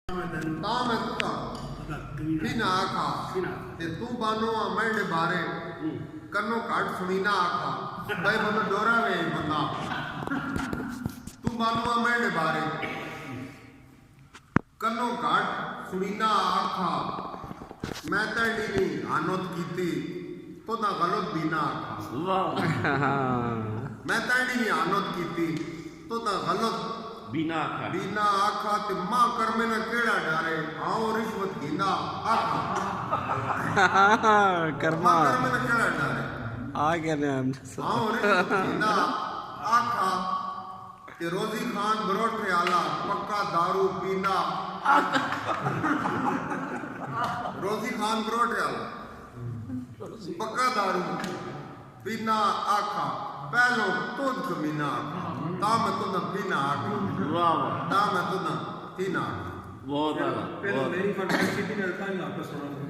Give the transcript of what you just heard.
ਤਾਂ ਮੈਂ ਤੁਤਾ ਵੀ ਨਾ ਆਖਾ ਤੇ ਤੂੰ ਬਾਨੋ ਆ ਮੈਂ ਬਾਰੇ ਕੰਨੋਂ ਘੱਟ ਸੁਣੀ ਨਾ ਆਖਾ ਬਈ ਬੰਦਾ ਡੋਰਾ ਵੇ ਬੰਦਾ ਤੂੰ ਬਾਨੋ ਆ ਮੈਂ ਬਾਰੇ ਕੰਨੋਂ ਘੱਟ ਸੁਣੀ ਨਾ ਆਖਾ ਮੈਂ ਤਾਂ ਨਹੀਂ ਆਨੋਤ ਕੀਤੀ तो ना गलत भी ना आखा मैं तो नहीं आनोत की थी तो ना गलत बिना आखा ते मां कर में ना केड़ा डारे आओ रिश्वत गिंदा आखा कर्मा कर में ना केड़ा डारे आ गया ने हम आओ रिश्वत गिंदा आखा ते रोजी खान बरोठे आला पक्का दारू पीना रोजी खान बरोठे आला पक्का दारू पीना आखा पहलो तुद कमीना आखा ता मैं तुदा पीना आखा ता मैं तुदा पीना आखा बहुत पहले मेरी फरमाइश थी ना था आपको सुना